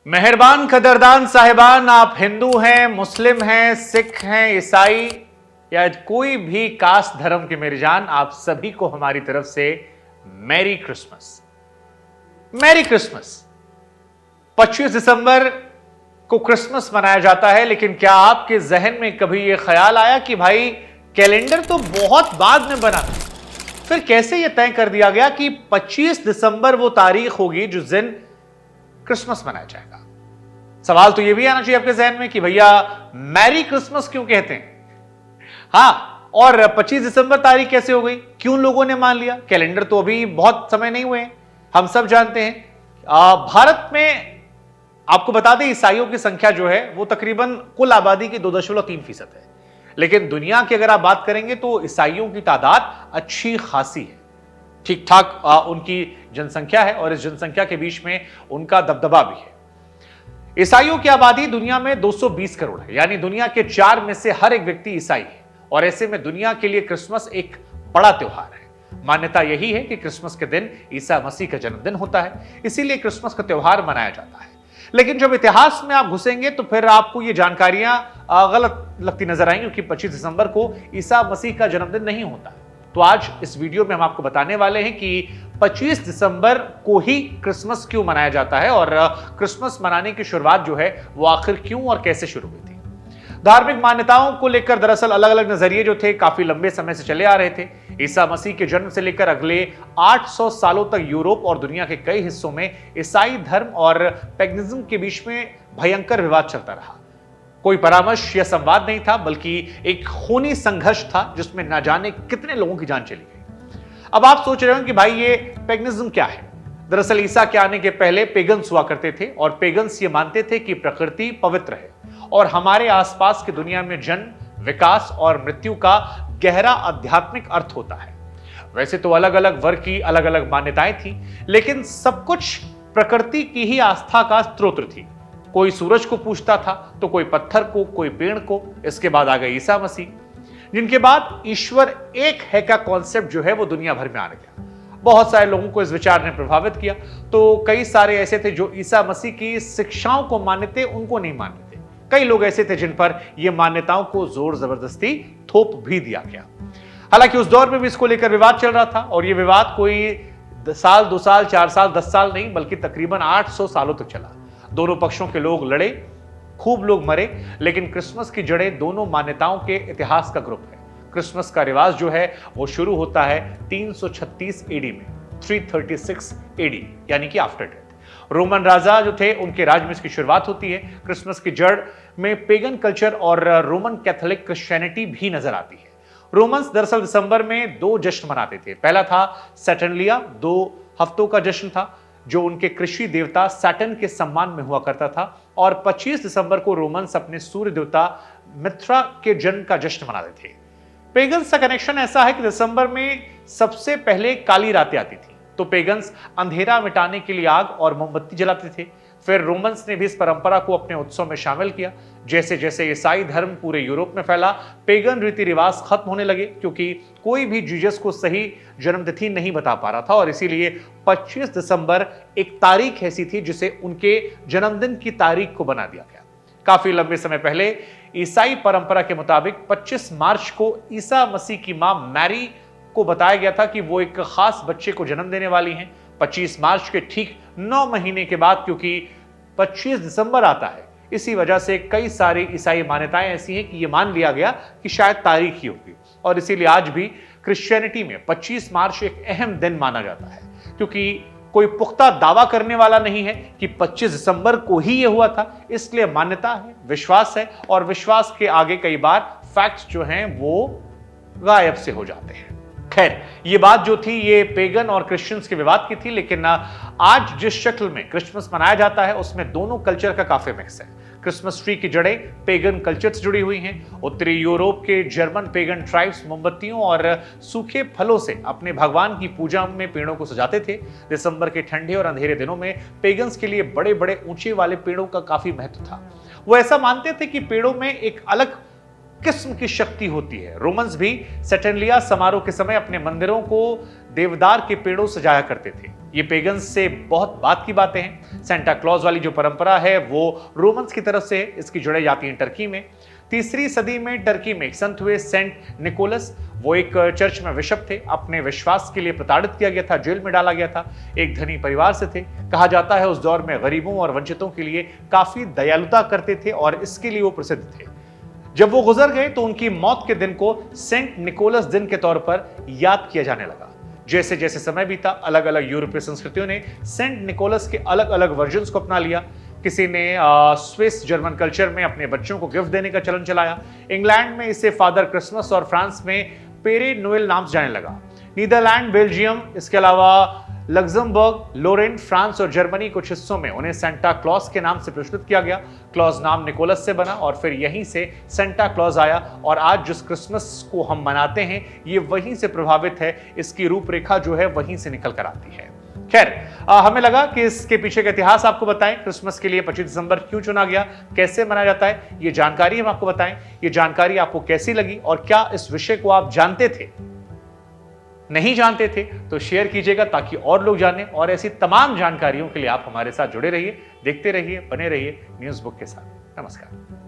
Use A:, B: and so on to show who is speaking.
A: मेहरबान कदरदान साहिबान, आप हिंदू हैं, मुस्लिम हैं, सिख हैं, ईसाई या कोई भी कास्ट धर्म के मेरी जान, आप सभी को हमारी तरफ से मैरी क्रिसमस। Merry Christmas. 25 दिसंबर को क्रिसमस मनाया जाता है, लेकिन क्या आपके जहन में कभी यह ख्याल आया कि भाई कैलेंडर तो बहुत बाद में बना था, फिर कैसे यह तय कर दिया गया कि 25 दिसंबर वो तारीख होगी जिस दिन क्रिसमस मनाया जाएगा। सवाल तो यह भी आना चाहिए आपके जहन में कि भैया मैरी क्रिसमस क्यों कहते हैं। हां, और 25 दिसंबर तारीख कैसे हो गई, क्यों लोगों ने मान लिया। कैलेंडर तो अभी बहुत समय नहीं हुए, हम सब जानते हैं। भारत में आपको बता दें, ईसाइयों की संख्या जो है वो तकरीबन कुल आबादी की 2.3% है, लेकिन दुनिया की अगर आप बात करेंगे तो ईसाइयों की तादाद अच्छी खासी है। ठीक ठाक उनकी जनसंख्या है और इस जनसंख्या के बीच में उनका दबदबा भी है। ईसाइयों की आबादी दुनिया में 220 करोड़ है, यानी दुनिया के 4 में से हर एक व्यक्ति ईसाई है। और ऐसे में दुनिया के लिए क्रिसमस एक बड़ा त्योहार है। मान्यता यही है कि क्रिसमस के दिन ईसा मसीह का जन्मदिन होता है, इसीलिए क्रिसमस का त्योहार मनाया जाता है। लेकिन जब इतिहास में आप घुसेंगे तो फिर आपको ये जानकारियां गलत लगती नजर आएंगी, क्योंकि 25 दिसंबर को ईसा मसीह का जन्मदिन नहीं होता है। तो आज इस वीडियो में हम आपको बताने वाले हैं कि 25 दिसंबर को ही क्रिसमस क्यों मनाया जाता है और क्रिसमस मनाने की शुरुआत जो है वो आखिर क्यों और कैसे शुरू हुई थी। धार्मिक मान्यताओं को लेकर दरअसल अलग अलग नजरिए जो थे काफी लंबे समय से चले आ रहे थे। ईसा मसीह के जन्म से लेकर अगले 800 सालों तक यूरोप और दुनिया के कई हिस्सों में ईसाई धर्म और पैगनिज्म के बीच में भयंकर विवाद चलता रहा। कोई परामर्श या संवाद नहीं था, बल्कि एक खूनी संघर्ष था जिसमें ना जाने कितने लोगों की जान चली गई। अब आप सोच रहे हो कि भाई ये पैगनिज्म क्या है। दरअसल ईसा के आने के पहले पेगन्स हुआ करते थे और पेगन्स ये मानते थे कि प्रकृति पवित्र है और हमारे आसपास की दुनिया में जन्म, विकास और मृत्यु का गहरा आध्यात्मिक अर्थ होता है। वैसे तो अलग अलग वर्ग की अलग अलग मान्यताएं थी, लेकिन सब कुछ प्रकृति की ही आस्था का स्रोत थी। कोई सूरज को पूजता था तो कोई पत्थर को, कोई पेड़ को। इसके बाद आ गए ईसा मसीह, जिनके बाद ईश्वर एक है का कॉन्सेप्ट जो है वो दुनिया भर में आ गया। बहुत सारे लोगों को इस विचार ने प्रभावित किया, तो कई सारे ऐसे थे जो ईसा मसीह की शिक्षाओं को मानते थे, उनको नहीं मानते थे। कई लोग ऐसे थे जिन पर यह मान्यताओं को जोर जबरदस्ती थोप भी दिया गया। हालांकि उस दौर में भी इसको लेकर विवाद चल रहा था, और यह विवाद कोई साल, 2 साल, 4 साल, 10 साल नहीं, बल्कि तकरीबन 800 सालों तक चला। दोनों पक्षों के लोग लड़े, खूब लोग मरे, लेकिन क्रिसमस की जड़ें दोनों मान्यताओं के इतिहास का ग्रुप है। क्रिसमस का रिवाज जो है वो शुरू होता है 336 एडी में, 336 एडी, यानी कि आफ्टर डेथ। रोमन राजा जो थे उनके राज में इसकी शुरुआत होती है। क्रिसमस की जड़ में पेगन कल्चर और रोमन कैथोलिक क्रिश्चियनिटी भी नजर आती है। रोमन्स दरअसल दिसंबर में 2 जश्न मनाते थे। पहला था सैटर्नलिया, 2 हफ्तों का जश्न था जो उनके कृषि देवता सैटर्न के सम्मान में हुआ करता था। और 25 दिसंबर को रोमन्स अपने सूर्य देवता मित्रा के जन्म का जश्न मनाते थे। पेगन्स का कनेक्शन ऐसा है कि दिसंबर में सबसे पहले काली रातें आती थी, तो पेगन्स अंधेरा मिटाने के लिए आग और मोमबत्ती जलाते थे। फिर रोमन्स ने भी इस परंपरा को अपने उत्सव में शामिल किया। जैसे जैसे ईसाई धर्म पूरे यूरोप में फैला, पेगन रीति रिवाज खत्म होने लगे, क्योंकि कोई भी जीसस को सही जन्मतिथि नहीं बता पा रहा था। और इसीलिए 25 दिसंबर एक तारीख ऐसी थी जिसे उनके जन्मदिन की तारीख को बना दिया गया। काफी लंबे समय पहले ईसाई परंपरा के मुताबिक 25 मार्च को ईसा मसीह की मां मैरी को बताया गया था कि वो एक खास बच्चे को जन्म देने वाली हैं। 25 मार्च के ठीक 9 महीने के बाद, क्योंकि 25 दिसंबर आता है, इसी वजह से कई सारी ईसाई मान्यताएं ऐसी हैं कि यह मान लिया गया कि शायद तारीख ही होगी। और इसीलिए आज भी क्रिश्चियनिटी में 25 मार्च एक अहम दिन माना जाता है, क्योंकि कोई पुख्ता दावा करने वाला नहीं है कि 25 दिसंबर को ही यह हुआ था। इसलिए मान्यता है, विश्वास है, और विश्वास के आगे कई बार फैक्ट्स जो हैं वो गायब से हो जाते हैं। खैर, ये बात जो थी ये पेगन और क्रिश्चियंस के विवाद की थी, लेकिन आज जिस शक्ल में क्रिसमस मनाया जाता है उसमें दोनों कल्चर का काफी मिक्स है। क्रिसमस ट्री की जड़ें पेगन कल्चर से जुड़ी हुई हैं। उत्तरी यूरोप के जर्मन पेगन ट्राइब्स मोमबत्तियों और सूखे फलों से अपने भगवान की पूजा में पेड़ों को सजाते थे। दिसंबर के ठंडे और अंधेरे दिनों में पेगन्स के लिए बड़े बड़े ऊंचे वाले पेड़ों का काफी महत्व था। वो ऐसा मानते थे कि पेड़ों में एक अलग किस्म की शक्ति होती है। रोमन्स भी सेटेनलिया समारोह के समय अपने मंदिरों को देवदार के पेड़ों सजाया करते थे। ये पेगन्स से बहुत बात की बातें हैं। सेंटा क्लॉज वाली जो परंपरा है वो रोमन्स की तरफ से, इसकी जुड़े जाती है टर्की में। 3री सदी में टर्की में एक संत हुए सेंट निकोलस। वो एक चर्च में बिशप थे। अपने विश्वास के लिए प्रताड़ित किया गया था, जेल में डाला गया था। एक धनी परिवार से थे। कहा जाता है उस दौर में गरीबों और वंचितों के लिए काफी दयालुता करते थे और इसके लिए वो प्रसिद्ध थे। जब वो गुजर गए तो उनकी मौत के दिन को सेंट निकोलस दिन के तौर पर याद किया जाने लगा। जैसे जैसे समय बीता, अलग अलग यूरोपीय संस्कृतियों ने सेंट निकोलस के अलग अलग वर्जन्स को अपना लिया। किसी ने स्विस जर्मन कल्चर में अपने बच्चों को गिफ्ट देने का चलन चलाया। इंग्लैंड में इसे फादर क्रिसमस और फ्रांस में पेरे नोएल नाम से जाने लगा। नीदरलैंड, बेल्जियम, इसके अलावा लग्जमबर्ग, लोरेंट, फ्रांस और जर्मनी कुछ हिस्सों में उन्हें सेंटा क्लॉज के नाम से प्रचलित किया गया। क्लॉज नाम निकोलस से बना और फिर यहीं से सेंटा क्लॉज आया और आज जिस क्रिसमस को हम मनाते हैं ये वहीं से प्रभावित है। इसकी रूपरेखा जो है वहीं से निकल कर आती है। खैर, हमें लगा कि इसके पीछे का इतिहास आपको बताएं। क्रिसमस के लिए 25 दिसंबर क्यों चुना गया, कैसे मनाया जाता है, ये जानकारी हम आपको बताएं। ये जानकारी आपको कैसी लगी और क्या इस विषय को आप जानते थे? नहीं जानते थे तो शेयर कीजिएगा ताकि और लोग जानें। और ऐसी तमाम जानकारियों के लिए आप हमारे साथ जुड़े रहिए, देखते रहिए, बने रहिए न्यूज़ बुक के साथ। नमस्कार।